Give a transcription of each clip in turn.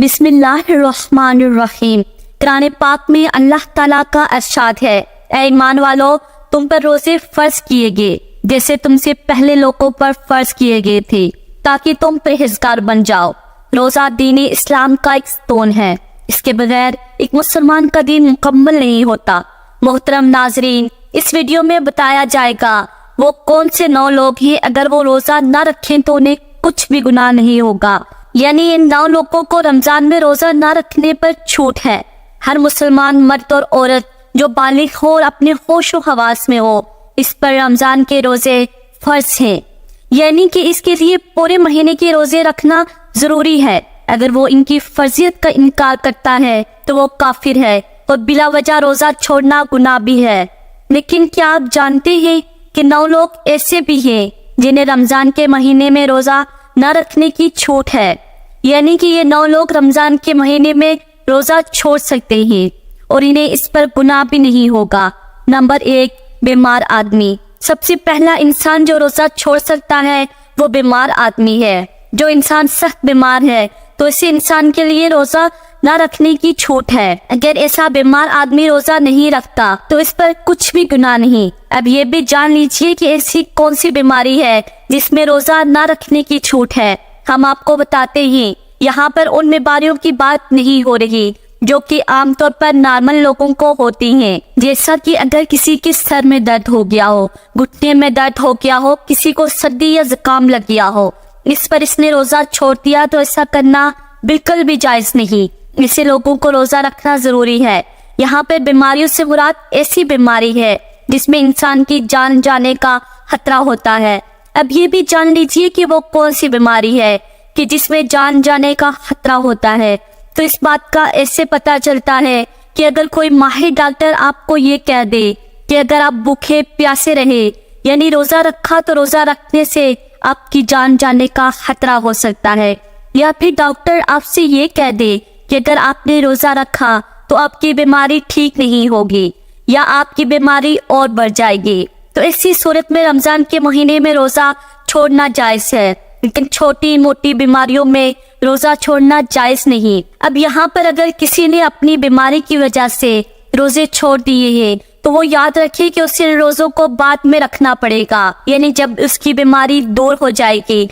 بسم اللہ الرحمن الرحیم۔ قرآن پاک میں اللہ تعالیٰ کا ارشاد ہے، اے ایمان والو، تم پر روزے فرض کیے گئے جیسے تم سے پہلے لوگوں پر فرض کیے گئے تھے تاکہ تم پرہیزگار بن جاؤ۔ روزہ دین اسلام کا ایک ستون ہے، اس کے بغیر ایک مسلمان کا دین مکمل نہیں ہوتا۔ محترم ناظرین، اس ویڈیو میں بتایا جائے گا وہ کون سے 9 لوگ ہیں اگر وہ روزہ نہ رکھیں تو انہیں کچھ بھی گناہ نہیں ہوگا۔ یعنی ان 9 لوگوں کو رمضان میں روزہ نہ رکھنے پر چھوٹ ہے۔ ہر مسلمان مرد اور عورت جو بالغ ہو اور اپنے ہوش و حواس میں ہو، اس پر رمضان کے روزے فرض ہیں، یعنی کہ اس کے لیے پورے مہینے کے روزے رکھنا ضروری ہے۔ اگر وہ ان کی فرضیت کا انکار کرتا ہے تو وہ کافر ہے اور بلا وجہ روزہ چھوڑنا گناہ بھی ہے۔ لیکن کیا آپ جانتے ہیں کہ 9 لوگ ایسے بھی ہیں جنہیں رمضان کے مہینے میں روزہ نہ رکھنے کی چھوٹ ہے، یعنی کہ یہ 9 لوگ رمضان کے مہینے میں روزہ چھوڑ سکتے ہیں اور انہیں اس پر گناہ بھی نہیں ہوگا۔ نمبر 1، بیمار آدمی۔ سب سے پہلا انسان جو روزہ چھوڑ سکتا ہے وہ بیمار آدمی ہے۔ جو انسان سخت بیمار ہے تو ایسے انسان کے لیے روزہ نہ رکھنے کی چھوٹ ہے۔ اگر ایسا بیمار آدمی روزہ نہیں رکھتا تو اس پر کچھ بھی گناہ نہیں۔ اب یہ بھی جان لیجئے کہ ایسی کون سی بیماری ہے جس میں روزہ نہ رکھنے کی چھوٹ ہے۔ ہم آپ کو بتاتے ہیں، یہاں پر ان بیماریوں کی بات نہیں ہو رہی جو کہ عام طور پر نارمل لوگوں کو ہوتی ہیں، جیسا کہ اگر کسی کے سر میں درد ہو گیا ہو، گھٹنے میں درد ہو گیا ہو، کسی کو سردی یا زکام لگ گیا ہو، اس پر اس نے روزہ چھوڑ دیا تو ایسا کرنا بالکل بھی جائز نہیں۔ ایسے لوگوں کو روزہ رکھنا ضروری ہے۔ یہاں پر بیماریوں سے مراد ایسی بیماری ہے جس میں انسان کی جان جانے کا خطرہ ہوتا ہے۔ اب یہ بھی جان لیجئے کہ وہ کون سی بیماری ہے کہ جس میں جان جانے کا خطرہ ہوتا ہے۔ تو اس بات کا ایسے پتہ چلتا ہے کہ اگر کوئی ماہر ڈاکٹر آپ کو یہ کہہ دے کہ اگر آپ بھوکے پیاسے رہے، یعنی روزہ رکھا تو روزہ رکھنے سے آپ کی جان جانے کا خطرہ ہو سکتا ہے، یا پھر ڈاکٹر آپ سے یہ کہہ دے کہ اگر آپ نے روزہ رکھا تو آپ کی بیماری ٹھیک نہیں ہوگی یا آپ کی بیماری اور بڑھ جائے گی، تو ایسی صورت میں رمضان کے مہینے میں روزہ چھوڑنا جائز ہے، لیکن چھوٹی موٹی بیماریوں میں روزہ چھوڑنا جائز نہیں۔ اب یہاں پر اگر کسی نے اپنی بیماری کی وجہ سے روزے چھوڑ دیے ہیں تو وہ یاد رکھے کہ اسے روزوں کو بعد میں رکھنا پڑے گا، یعنی جب اس کی بیماری دور ہو جائے گی،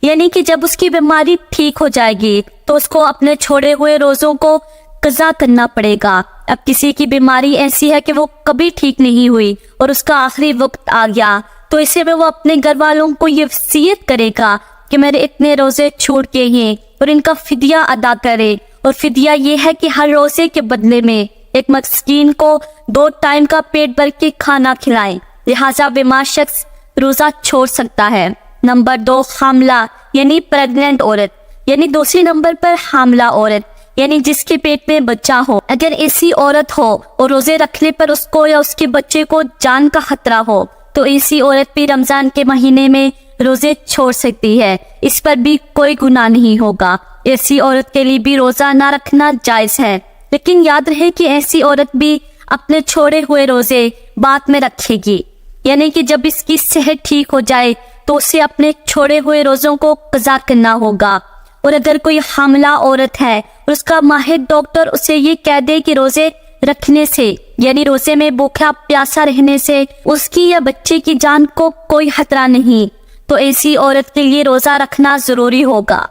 یعنی کہ جب اس کی بیماری ٹھیک ہو جائے گی تو اس کو اپنے چھوڑے ہوئے روزوں کو قضا کرنا پڑے گا۔ اب کسی کی بیماری ایسی ہے کہ وہ کبھی ٹھیک نہیں ہوئی اور اس کا آخری وقت آ گیا، تو اسے میں وہ اپنے گھر والوں کو یہ وصیت کرے گا کہ میرے اتنے روزے چھوٹ گئے ہیں اور ان کا فدیہ ادا کرے، اور فدیہ یہ ہے کہ ہر روزے کے بدلے میں ایک مسکین کو 2 ٹائم کا پیٹ بھر کے کھانا کھلائیں۔ لہٰذا بیمار شخص روزہ چھوڑ سکتا ہے۔ نمبر 2، حاملہ یعنی پریگننٹ عورت، یعنی دوسرے نمبر پر حاملہ عورت، یعنی جس کے پیٹ میں بچہ ہو۔ اگر ایسی عورت ہو اور روزے رکھنے پر اس کو یا اس کے بچے کو جان کا خطرہ ہو تو ایسی عورت بھی رمضان کے مہینے میں روزے چھوڑ سکتی ہے، اس پر بھی کوئی گناہ نہیں ہوگا۔ ایسی عورت کے لیے بھی روزہ نہ رکھنا جائز ہے، لیکن یاد رہے کہ ایسی عورت بھی اپنے چھوڑے ہوئے روزے بعد میں رکھے گی، یعنی کہ جب اس کی صحت ٹھیک ہو جائے تو اسے اپنے چھوڑے ہوئے روزوں کو قضا کرنا ہوگا۔ اور اگر کوئی حاملہ عورت ہے اور اس کا ماہر ڈاکٹر اسے یہ کہہ دے کہ روزے رکھنے سے، یعنی روزے میں بھوکا پیاسا رہنے سے اس کی یا بچے کی جان کو کوئی خطرہ نہیں، تو ایسی عورت کے لیے روزہ رکھنا ضروری ہوگا۔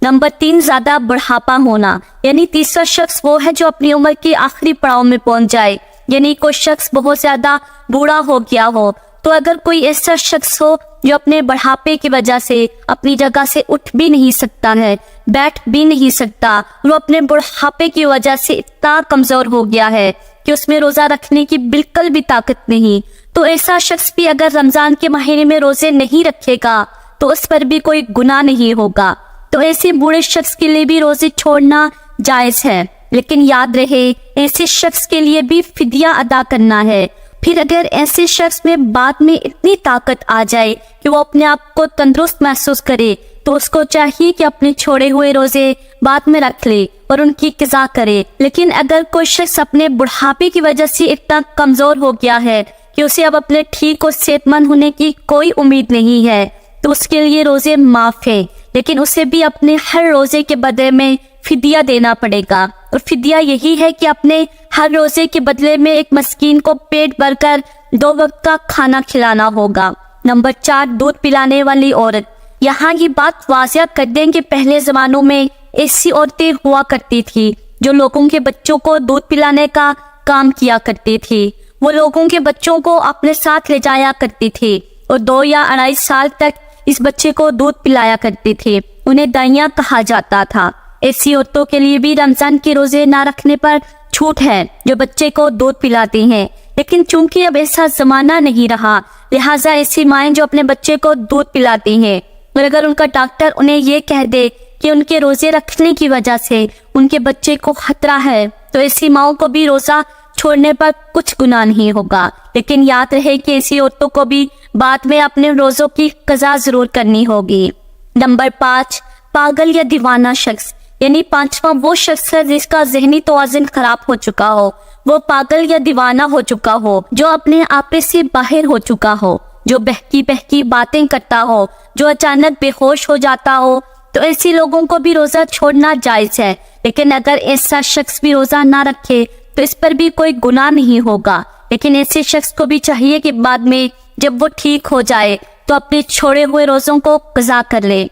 نمبر 3، زیادہ بڑھاپا ہونا، یعنی تیسرا شخص وہ ہے جو اپنی عمر کے آخری پڑاؤ میں پہنچ جائے، یعنی کوئی شخص بہت زیادہ بوڑھا ہو گیا ہو۔ تو اگر کوئی ایسا شخص ہو جو اپنے بڑھاپے کی وجہ سے اپنی جگہ سے اٹھ بھی نہیں سکتا ہے، بیٹھ بھی نہیں سکتا، وہ اپنے بڑھاپے کی وجہ سے اتنا کمزور ہو گیا ہے کہ اس میں روزہ رکھنے کی بالکل بھی طاقت نہیں، تو ایسا شخص بھی اگر رمضان کے مہینے میں روزے نہیں رکھے گا تو اس پر بھی کوئی گناہ نہیں ہوگا۔ تو ایسے بوڑھے شخص کے لیے بھی روزے چھوڑنا جائز ہے، لیکن یاد رہے ایسے شخص کے لیے بھی فدیہ ادا کرنا ہے۔ پھر اگر ایسے شخص میں بعد میں اتنی طاقت آ جائے کہ وہ اپنے آپ کو تندرست محسوس کرے تو اس کو چاہیے کہ اپنے چھوڑے ہوئے روزے بعد میں رکھ لے اور ان کی قضا کرے۔ لیکن اگر کوئی شخص اپنے بڑھاپے کی وجہ سے اتنا کمزور ہو گیا ہے کہ اسے اب اپنے ٹھیک اور صحت مند ہونے کی کوئی امید نہیں ہے تو اس کے لیے روزے معاف ہیں، لیکن اسے بھی اپنے ہر روزے کے بدلے میں فدیہ دینا پڑے گا، اور فدیہ یہی ہے کہ اپنے ہر روزے کے بدلے میں ایک مسکین کو پیٹ بھر کر 2 وقت کا کھانا کھلانا ہوگا۔ نمبر 4، دودھ پلانے والی عورت۔ یہاں یہ بات واضح کر دیں کہ پہلے زمانوں میں ایسی عورتیں ہوا کرتی تھی جو لوگوں کے بچوں کو دودھ پلانے کا کام کیا کرتی تھی۔ وہ لوگوں کے بچوں کو اپنے ساتھ لے جایا کرتی تھی اور 2 یا 2.5 سال تک اس بچے کو دودھ پلایا کرتی تھی۔ انہیں دائیاں کہا جاتا تھا۔ ایسی عورتوں کے لیے بھی رمضان کے روزے نہ رکھنے پر چھوٹ ہے جو بچے کو دودھ پلاتی ہیں، لیکن چونکہ اب ایسا زمانہ نہیں رہا، لہٰذا ایسی مائیں جو اپنے بچے کو دودھ پلاتی ہیں اور اگر ان کا ڈاکٹر انہیں یہ کہہ دے کہ ان کے روزے رکھنے کی وجہ سے ان کے بچے کو خطرہ ہے تو ایسی ماؤں کو بھی روزہ چھوڑنے پر کچھ گناہ نہیں ہوگا، لیکن یاد رہے کہ ایسی عورتوں کو بھی بعد میں اپنے روزوں کی قضا ضرور کرنی ہوگی۔ نمبر 5، پاگل یا دیوانہ شخص، یعنی 5واں وہ شخص ہے جس کا ذہنی توازن خراب ہو چکا ہو، وہ پاگل یا دیوانہ ہو چکا ہو، جو اپنے آپے سے باہر ہو چکا ہو، جو بہکی باتیں کرتا ہو، جو اچانک بے ہوش ہو جاتا ہو، تو ایسی لوگوں کو بھی روزہ چھوڑنا جائز ہے، لیکن اگر ایسا شخص بھی روزہ نہ رکھے تو اس پر بھی کوئی گناہ نہیں ہوگا، لیکن ایسے شخص کو بھی چاہیے کہ بعد میں جب وہ ٹھیک ہو جائے تو اپنے چھوڑے ہوئے روزوں کو قضا کر لے۔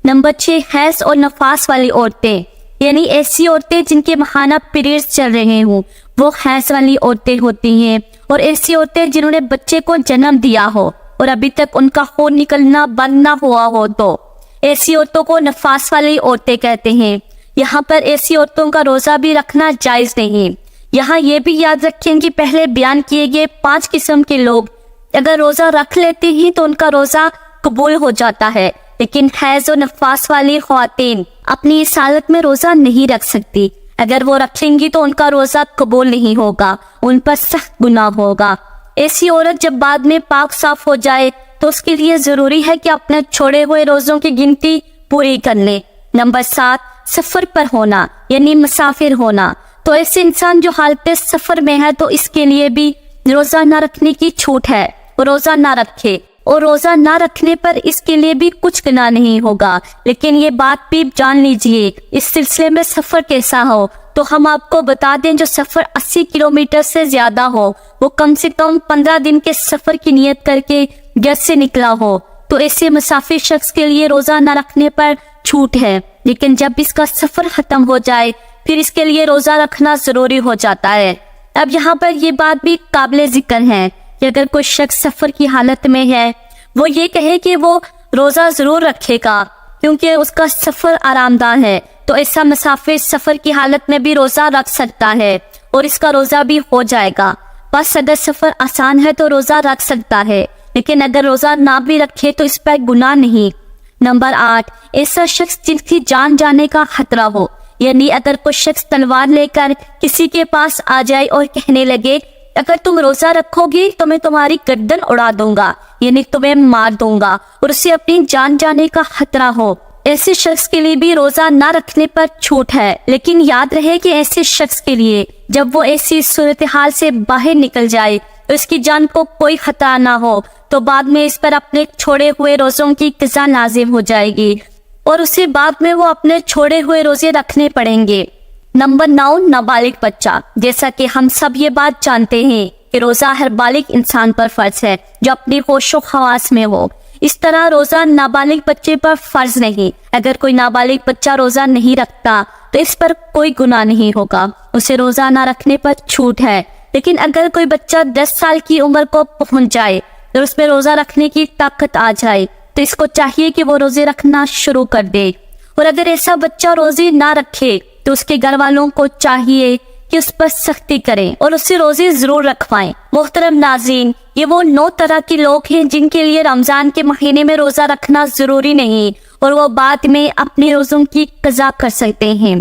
نمبر 6، حیض اور نفاس والی عورتیں، یعنی ایسی عورتیں جن کے ماہانہ پیریڈز چل رہے ہوں، وہ حیض والی عورتیں ہوتی ہیں، اور ایسی عورتیں جنہوں نے بچے کو جنم دیا ہو اور ابھی تک ان کا خون نکلنا بند نہ ہوا ہو، تو ایسی عورتوں کو نفاس والی عورتیں کہتے ہیں۔ یہاں پر ایسی عورتوں کا روزہ بھی رکھنا جائز نہیں۔ یہاں یہ بھی یاد رکھیں کہ پہلے بیان کیے گئے 5 قسم کے لوگ اگر روزہ رکھ لیتے ہیں تو ان کا روزہ قبول ہو جاتا ہے، لیکن حیض و نفاس والی خواتین اپنی اس حالت میں روزہ نہیں رکھ سکتی۔ اگر وہ رکھیں گی تو ان کا روزہ قبول نہیں ہوگا، ان پر سخت گناہ ہوگا۔ ایسی عورت جب بعد میں پاک صاف ہو جائے تو اس کے لیے ضروری ہے کہ اپنے چھوڑے ہوئے روزوں کی گنتی پوری کر لے۔ نمبر 7، سفر پر ہونا، یعنی مسافر ہونا۔ تو ایسے انسان جو حالت سفر میں ہے تو اس کے لیے بھی روزہ نہ رکھنے کی چھوٹ ہے، روزہ نہ رکھے، اور روزہ نہ رکھنے پر اس کے لیے بھی کچھ گناہ نہیں ہوگا۔ لیکن یہ بات بھی جان لیجئے، اس سلسلے میں سفر کیسا ہو تو ہم آپ کو بتا دیں، جو سفر 80 کلومیٹر سے زیادہ ہو، وہ کم سے کم 15 دن کے سفر کی نیت کر کے گھر سے نکلا ہو، تو ایسے مسافر شخص کے لیے روزہ نہ رکھنے پر چھوٹ ہے، لیکن جب اس کا سفر ختم ہو جائے پھر اس کے لیے روزہ رکھنا ضروری ہو جاتا ہے۔ اب یہاں پر یہ بات بھی قابل ذکر ہے کہ اگر کوئی شخص سفر کی حالت میں ہے، وہ یہ کہے کہ وہ روزہ ضرور رکھے گا کیونکہ اس کا سفر آرام دہ ہے، تو ایسا مسافر سفر کی حالت میں بھی روزہ رکھ سکتا ہے اور اس کا روزہ بھی ہو جائے گا۔ بس اگر سفر آسان ہے تو روزہ رکھ سکتا ہے، لیکن اگر روزہ نہ بھی رکھے تو اس پر گناہ نہیں۔ نمبر 8، ایسا شخص جس کی جان جانے کا خطرہ ہو، یعنی اگر کوئی شخص تلوار لے کر کسی کے پاس آ جائے اور کہنے لگے اگر تم روزہ رکھو گی تو میں تمہاری گردن اڑا دوں گا، یعنی تمہیں مار دوں گا، اور اسے اپنی جان جانے کا خطرہ ہو، ایسے شخص کے لیے بھی روزہ نہ رکھنے پر چھوٹ ہے۔ لیکن یاد رہے کہ ایسے شخص کے لیے جب وہ ایسی صورتحال سے باہر نکل جائے تو اس کی جان کو کوئی خطرہ نہ ہو تو بعد میں اس پر اپنے چھوڑے ہوئے روزوں کی قضا لازم ہو جائے گی اور اسے بعد میں وہ اپنے چھوڑے ہوئے روزے رکھنے پڑیں گے۔ نمبر 9، نابالغ بچہ۔ جیسا کہ ہم سب یہ بات جانتے ہیں کہ روزہ ہر بالغ انسان پر فرض ہے جو اپنی ہوش و حواس میں ہو، اس طرح روزہ نابالغ بچے پر فرض نہیں۔ اگر کوئی نابالغ بچہ روزہ نہیں رکھتا تو اس پر کوئی گناہ نہیں ہوگا، اسے روزہ نہ رکھنے پر چھوٹ ہے۔ لیکن اگر کوئی بچہ 10 سال کی عمر کو پہنچ جائے اور اس میں روزہ رکھنے کی طاقت آ جائے تو اس کو چاہیے کہ وہ روزے رکھنا شروع کر دے، اور اگر ایسا بچہ روزے نہ رکھے تو اس کے گھر والوں کو چاہیے کہ اس پر سختی کریں اور اسے روزے ضرور رکھوائیں۔ محترم ناظرین، یہ وہ 9 طرح کے لوگ ہیں جن کے لیے رمضان کے مہینے میں روزہ رکھنا ضروری نہیں اور وہ بعد میں اپنے روزوں کی قضا کر سکتے ہیں،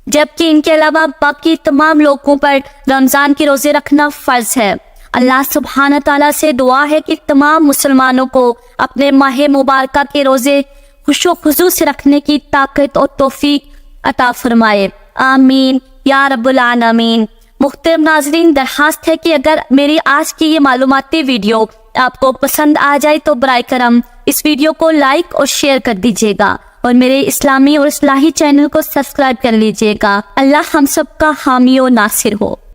جبکہ ان کے علاوہ باقی تمام لوگوں پر رمضان کے روزے رکھنا فرض ہے۔ اللہ سبحانہ تعالیٰ سے دعا ہے کہ تمام مسلمانوں کو اپنے ماہ مبارکہ کے روزے خوش و خضوع سے رکھنے کی طاقت اور توفیق عطا فرمائے، آمین یا رب العالمین۔ محترم ناظرین، درخواست ہے کہ اگر میری آج کی یہ معلوماتی ویڈیو آپ کو پسند آ جائے تو برائے کرم اس ویڈیو کو لائک اور شیئر کر دیجیے گا، اور میرے اسلامی اور اصلاحی چینل کو سبسکرائب کر لیجئے گا۔ اللہ ہم سب کا حامی و ناصر ہو۔